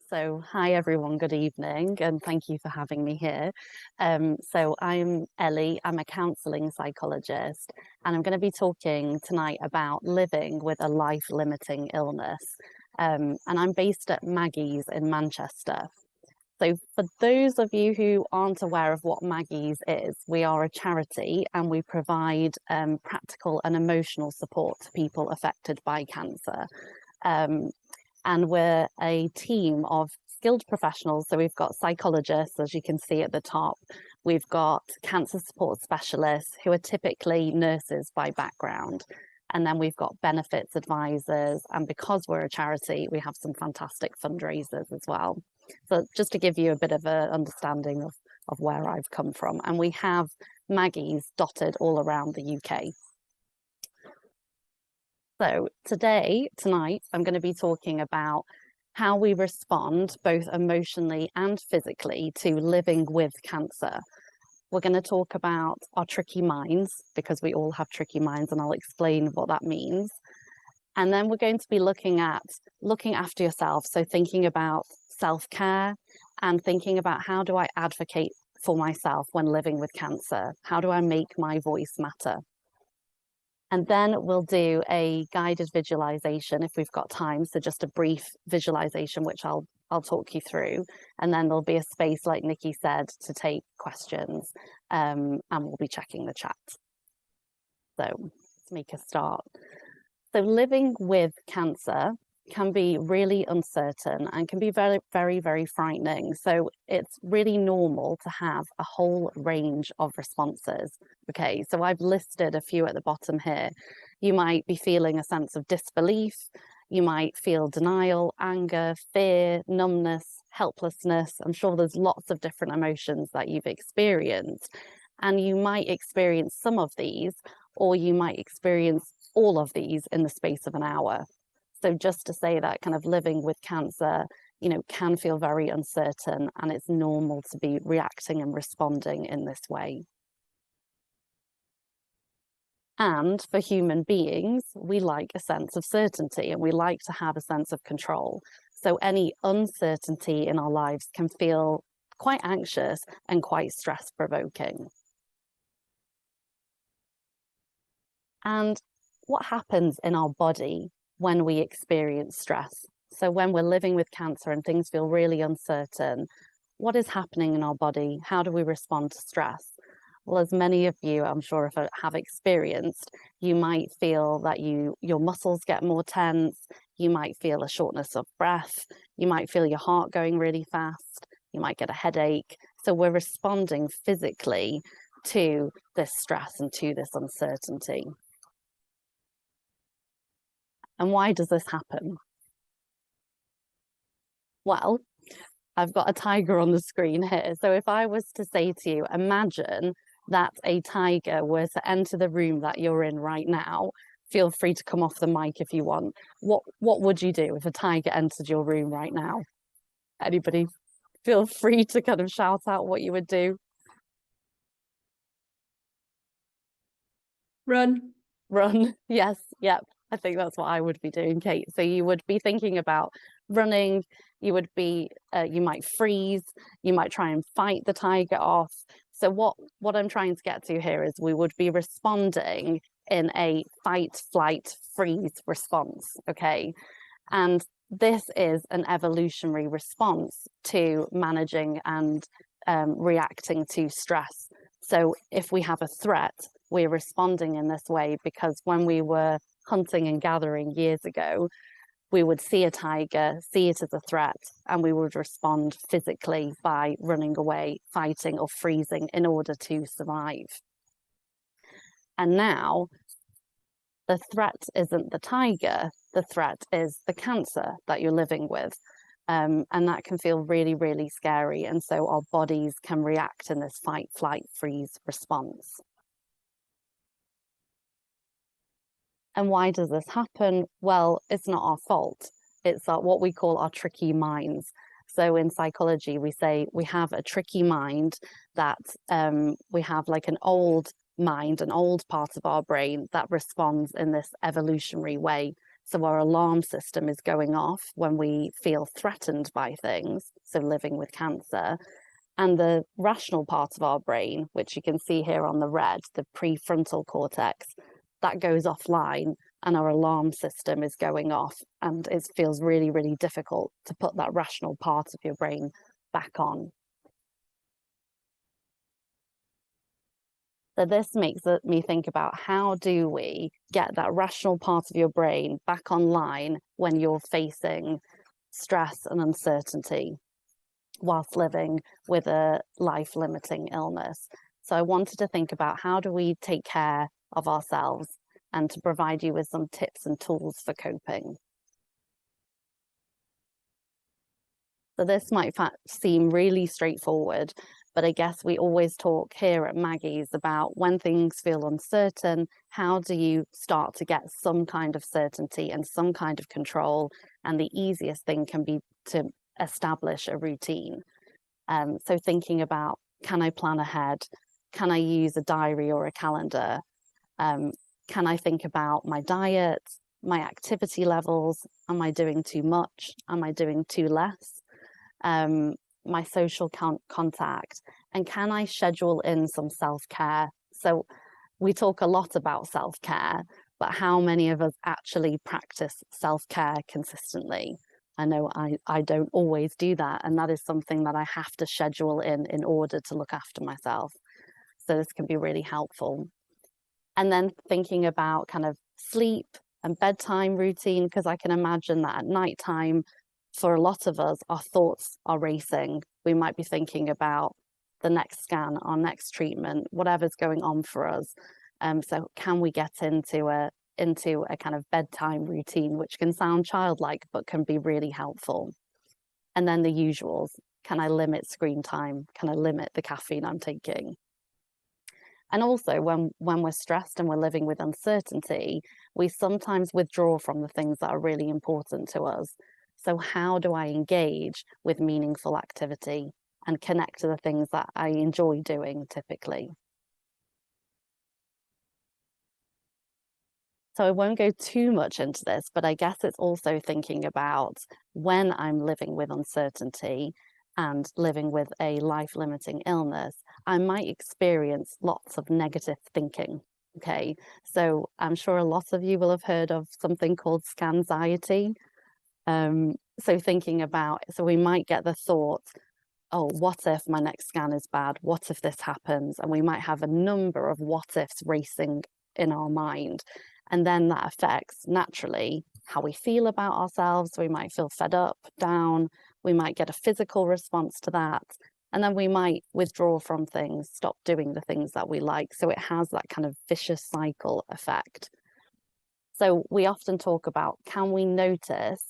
So hi everyone, good evening, and thank you for having me here. So I'm Ellie, I'm a counselling psychologist, and I'm going to be talking tonight about living with a life-limiting illness. And I'm based at Maggie's in Manchester. So for those of you who aren't aware of what Maggie's is, we are a charity and we provide practical and emotional support to people affected by cancer. And we're a team of skilled professionals. So we've got psychologists, as you can see at the top. We've got cancer support specialists who are typically nurses by background. And then we've got benefits advisors. And because we're a charity, we have some fantastic fundraisers as well. So just to give you a bit of an understanding of where I've come from. And we have Maggie's dotted all around the UK. So tonight, I'm going to be talking about how we respond both emotionally and physically to living with cancer. We're going to talk about our tricky minds, because we all have tricky minds, and I'll explain what that means. And then we're going to be looking after yourself. So thinking about self-care and thinking about how do I advocate for myself when living with cancer? How do I make my voice matter? And then we'll do a guided visualization if we've got time. So just a brief visualization, which I'll talk you through. And then there'll be a space, like Nikki said, to take questions. And we'll be checking the chat. So let's make a start. So living with cancer can be really uncertain and can be very, very, very frightening. So it's really normal to have a whole range of responses. Okay, so I've listed a few at the bottom here. You might be feeling a sense of disbelief. You might feel denial, anger, fear, numbness, helplessness. I'm sure there's lots of different emotions that you've experienced. And you might experience some of these, or you might experience all of these in the space of an hour. So just to say that kind of living with cancer, can feel very uncertain, and it's normal to be reacting and responding in this way. And for human beings, we like a sense of certainty and we like to have a sense of control. So any uncertainty in our lives can feel quite anxious and quite stress-provoking. And what happens in our body when we experience stress? So when we're living with cancer and things feel really uncertain, what is happening in our body? How do we respond to stress? Well, as many of you, I'm sure, have experienced, you might feel that your muscles get more tense. You might feel a shortness of breath. You might feel your heart going really fast. You might get a headache. So we're responding physically to this stress and to this uncertainty. And why does this happen? Well, I've got a tiger on the screen here. So if I was to say to you, imagine that a tiger were to enter the room that you're in right now, feel free to come off the mic if you want. What would you do if a tiger entered your room right now? Anybody? Feel free to kind of shout out what you would do. Run. Run. Yes. Yep. I think that's what I would be doing, Kate. So you would be thinking about running. You would be, you might freeze. You might try and fight the tiger off. So what I'm trying to get to here is we would be responding in a fight, flight, freeze response. Okay. And this is an evolutionary response to managing and reacting to stress. So if we have a threat, we're responding in this way because when we were hunting and gathering years ago, we would see a tiger, see it as a threat, and we would respond physically by running away, fighting or freezing in order to survive. And now the threat isn't the tiger, the threat is the cancer that you're living with. And that can feel really, really scary. And so our bodies can react in this fight, flight, freeze response. And why does this happen? Well, it's not our fault. It's what we call our tricky minds. So in psychology, we say we have a tricky mind that we have like an old mind, an old part of our brain that responds in this evolutionary way. So our alarm system is going off when we feel threatened by things, so living with cancer. And the rational part of our brain, which you can see here on the red, the prefrontal cortex, that goes offline and our alarm system is going off, and it feels really, really difficult to put that rational part of your brain back on. So this makes me think about, how do we get that rational part of your brain back online when you're facing stress and uncertainty whilst living with a life-limiting illness? So I wanted to think about, how do we take care of ourselves, and to provide you with some tips and tools for coping. So this might seem really straightforward, but I guess we always talk here at Maggie's about, when things feel uncertain, how do you start to get some kind of certainty and some kind of control? And the easiest thing can be to establish a routine. So thinking about, can I plan ahead? Can I use a diary or a calendar? Can I think about my diet, my activity levels? Am I doing too much? Am I doing too less? My social contact, and can I schedule in some self-care? So we talk a lot about self-care, but how many of us actually practice self-care consistently? I know I don't always do that, and that is something that I have to schedule in order to look after myself. So this can be really helpful. And then thinking about kind of sleep and bedtime routine, because I can imagine that at nighttime, for a lot of us, our thoughts are racing. We might be thinking about the next scan, our next treatment, whatever's going on for us. So can we get into a kind of bedtime routine, which can sound childlike, but can be really helpful? And then the usuals. Can I limit screen time? Can I limit the caffeine I'm taking? And also, when we're stressed and we're living with uncertainty, we sometimes withdraw from the things that are really important to us. So how do I engage with meaningful activity and connect to the things that I enjoy doing typically? So I won't go too much into this, but I guess it's also thinking about, when I'm living with uncertainty and living with a life-limiting illness, I might experience lots of negative thinking. Okay, so I'm sure a lot of you will have heard of something called scanxiety. So thinking about, so we might get the thought, oh, what if my next scan is bad? What if this happens? And we might have a number of what ifs racing in our mind. And then that affects naturally how we feel about ourselves. We might feel fed up, down. We might get a physical response to that. And then we might withdraw from things, stop doing the things that we like. So it has that kind of vicious cycle effect. So we often talk about, can we notice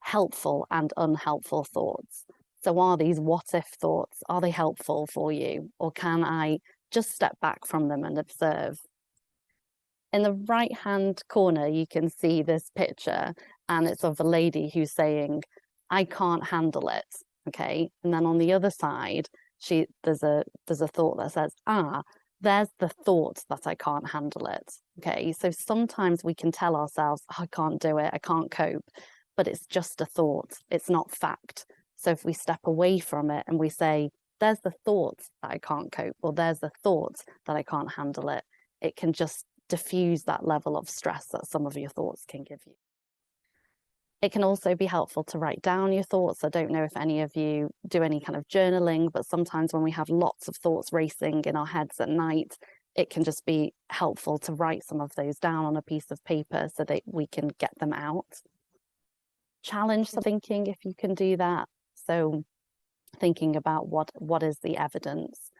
helpful and unhelpful thoughts? So are these what if thoughts, are they helpful for you? Or can I just step back from them and observe? In the right-hand corner, you can see this picture, and it's of a lady who's saying, I can't handle it, okay? And then on the other side, there's a thought that says, there's the thought that I can't handle it, okay? So sometimes we can tell ourselves, I can't do it, I can't cope, but it's just a thought, it's not fact. So if we step away from it and we say, there's the thought that I can't cope, or there's the thought that I can't handle it, it can just diffuse that level of stress that some of your thoughts can give you. It can also be helpful to write down your thoughts. I don't know if any of you do any kind of journaling, but sometimes when we have lots of thoughts racing in our heads at night, it can just be helpful to write some of those down on a piece of paper so that we can get them out. Challenge the thinking if you can do that. So thinking about what is the evidence.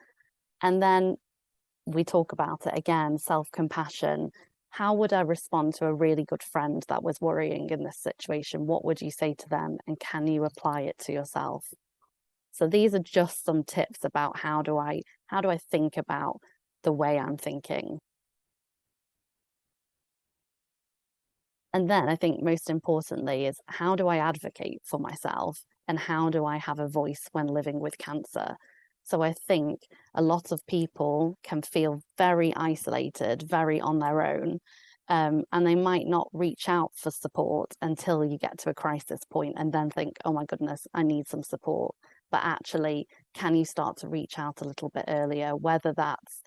And then we talk about it again, self-compassion. How would I respond to a really good friend that was worrying in this situation? What would you say to them? And can you apply it to yourself? So these are just some tips about how do I think about the way I'm thinking. And then I think most importantly is, how do I advocate for myself? And how do I have a voice when living with cancer? So I think a lot of people can feel very isolated, very on their own. And they might not reach out for support until you get to a crisis point and then think, oh my goodness, I need some support. But actually, can you start to reach out a little bit earlier, whether that's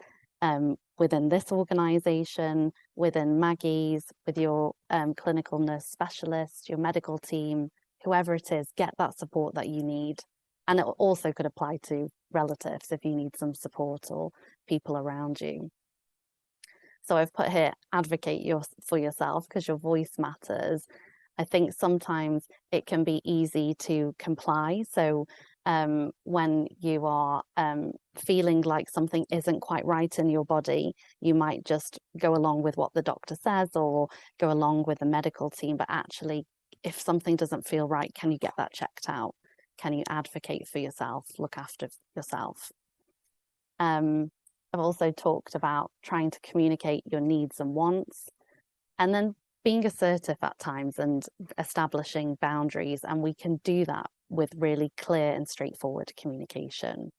within this organisation, within Maggie's, with your clinical nurse specialist, your medical team, whoever it is, get that support that you need. And it also could apply to relatives if you need some support or people around you. So I've put here, advocate for yourself, because your voice matters. I think sometimes it can be easy to comply. So when you are feeling like something isn't quite right in your body, you might just go along with what the doctor says or go along with the medical team. But actually, if something doesn't feel right, can you get that checked out? Can you advocate for yourself, look after yourself? I've also talked about trying to communicate your needs and wants, and then being assertive at times and establishing boundaries. And we can do that with really clear and straightforward communication.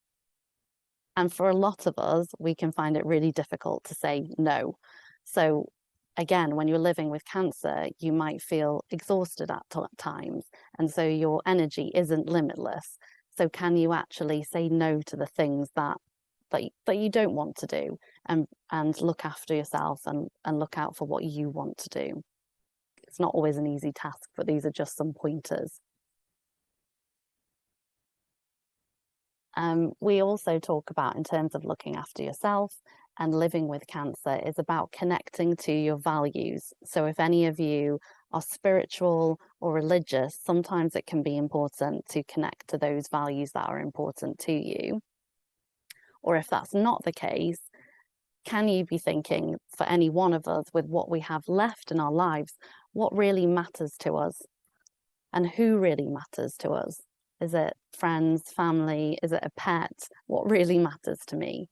And for a lot of us, we can find it really difficult to say no. So again, when you're living with cancer, you might feel exhausted at times. And so your energy isn't limitless. So can you actually say no to the things that you don't want to do, and look after yourself and look out for what you want to do? It's not always an easy task, but these are just some pointers. We also talk about, in terms of looking after yourself and living with cancer, is about connecting to your values. So if any of you are spiritual or religious, sometimes it can be important to connect to those values that are important to you. Or if that's not the case, can you be thinking, for any one of us, with what we have left in our lives, what really matters to us and who really matters to us? Is it friends, family? Is it a pet? What really matters to me?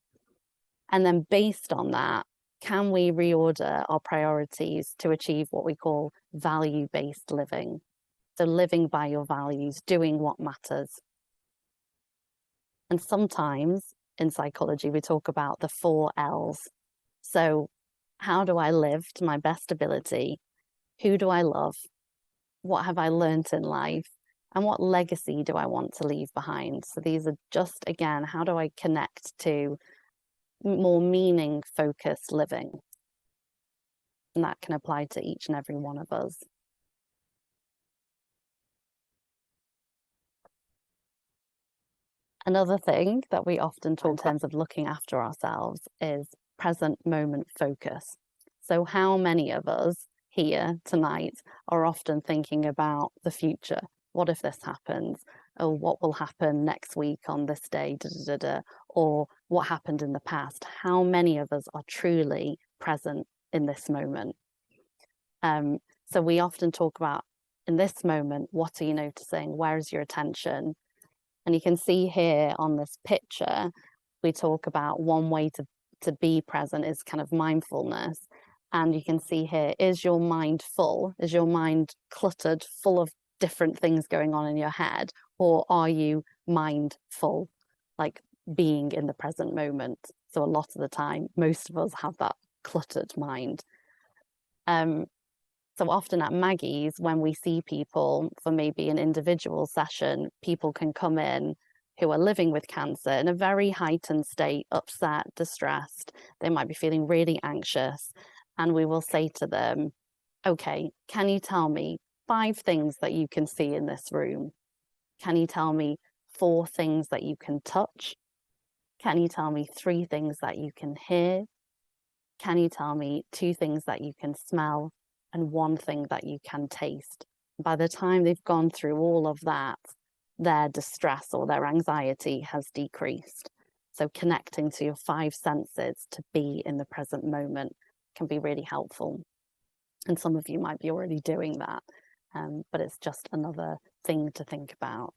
And then based on that, can we reorder our priorities to achieve what we call value-based living? So living by your values, doing what matters. And sometimes in psychology, we talk about the 4 L's. So how do I live to my best ability? Who do I love? What have I learned in life? And what legacy do I want to leave behind? So these are just, again, how do I connect to more meaning-focused living? And that can apply to each and every one of us. Another thing that we often talk in terms of looking after ourselves is present moment focus. So how many of us here tonight are often thinking about the future? What if this happens? Or what will happen next week on this day? Or what happened in the past? How many of us are truly present in this moment? So we often talk about, in this moment, what are you noticing? Where is your attention? And you can see here on this picture, we talk about one way to be present is kind of mindfulness. And you can see here, is your mind full? Is your mind cluttered, full of different things going on in your head? Or are you mindful, like being in the present moment? So a lot of the time, most of us have that cluttered mind. So often at Maggie's, when we see people for maybe an individual session, people can come in who are living with cancer in a very heightened state, upset, distressed. They might be feeling really anxious. And we will say to them, okay, can you tell me 5 things that you can see in this room? Can you tell me 4 things that you can touch? Can you tell me 3 things that you can hear? Can you tell me 2 things that you can smell? And 1 thing that you can taste? By the time they've gone through all of that, their distress or their anxiety has decreased. So connecting to your 5 senses to be in the present moment can be really helpful. And some of you might be already doing that, but it's just another thing to think about.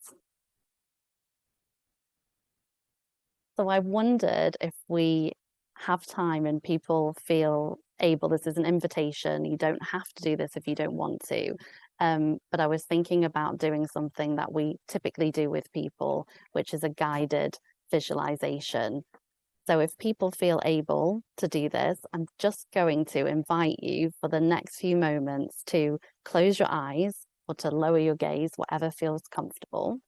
So I wondered if we have time and people feel able, this is an invitation, you don't have to do this if you don't want to, but I was thinking about doing something that we typically do with people, which is a guided visualization. So if people feel able to do this, I'm just going to invite you for the next few moments to close your eyes or to lower your gaze, whatever feels comfortable,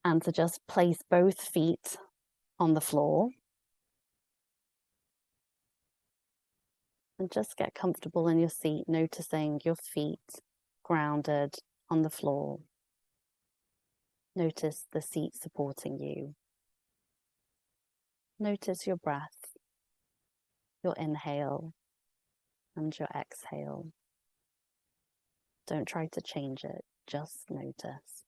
and to just place both feet on the floor. And just get comfortable in your seat, noticing your feet grounded on the floor. Notice the seat supporting you. Notice your breath, your inhale and your exhale. Don't try to change it, just notice.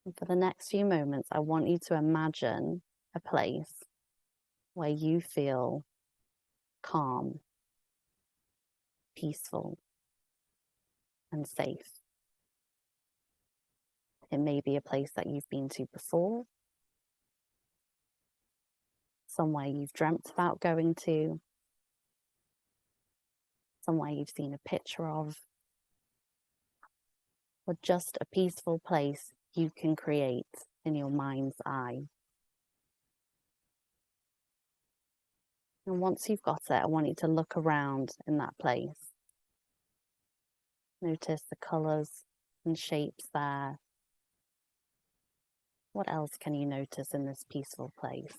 And for the next few moments, I want you to imagine a place where you feel calm, peaceful, and safe. It may be a place that you've been to before, somewhere you've dreamt about going to, somewhere you've seen a picture of, or just a peaceful place you can create in your mind's eye. And once you've got it, I want you to look around in that place. Notice the colours and shapes there. What else can you notice in this peaceful place?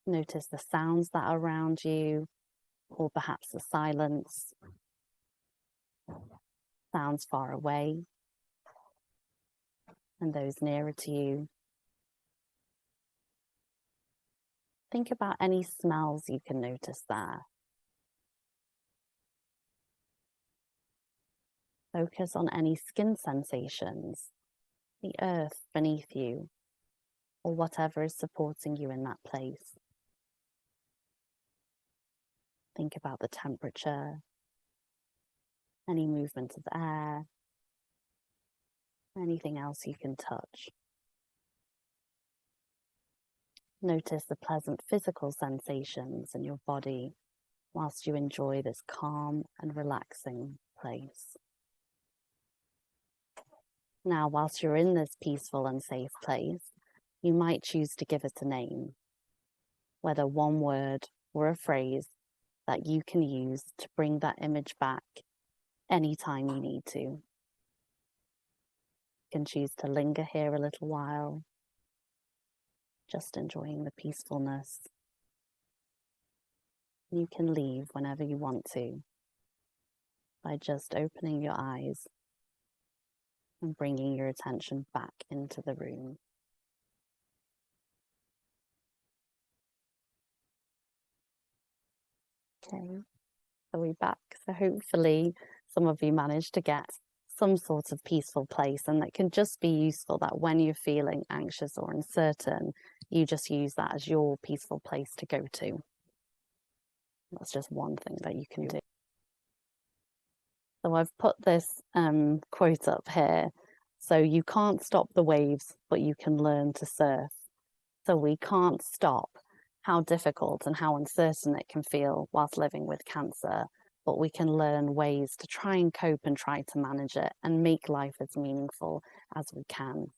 Notice the sounds that are around you, or perhaps the silence, sounds far away, and those nearer to you. Think about any smells you can notice there. Focus on any skin sensations, the earth beneath you, or whatever is supporting you in that place. Think about the temperature, any movement of air, anything else you can touch. Notice the pleasant physical sensations in your body whilst you enjoy this calm and relaxing place. Now, whilst you're in this peaceful and safe place, you might choose to give it a name, whether one word or a phrase that you can use to bring that image back anytime you need to. You can choose to linger here a little while, just enjoying the peacefulness. You can leave whenever you want to by just opening your eyes and bringing your attention back into the room. Okay, so we're back. So hopefully some of you managed to get some sort of peaceful place, and that can just be useful that when you're feeling anxious or uncertain, you just use that as your peaceful place to go to. That's just one thing that you can do. So I've put this quote up here. So you can't stop the waves, but you can learn to surf. So we can't stop how difficult and how uncertain it can feel whilst living with cancer, but we can learn ways to try and cope and try to manage it and make life as meaningful as we can.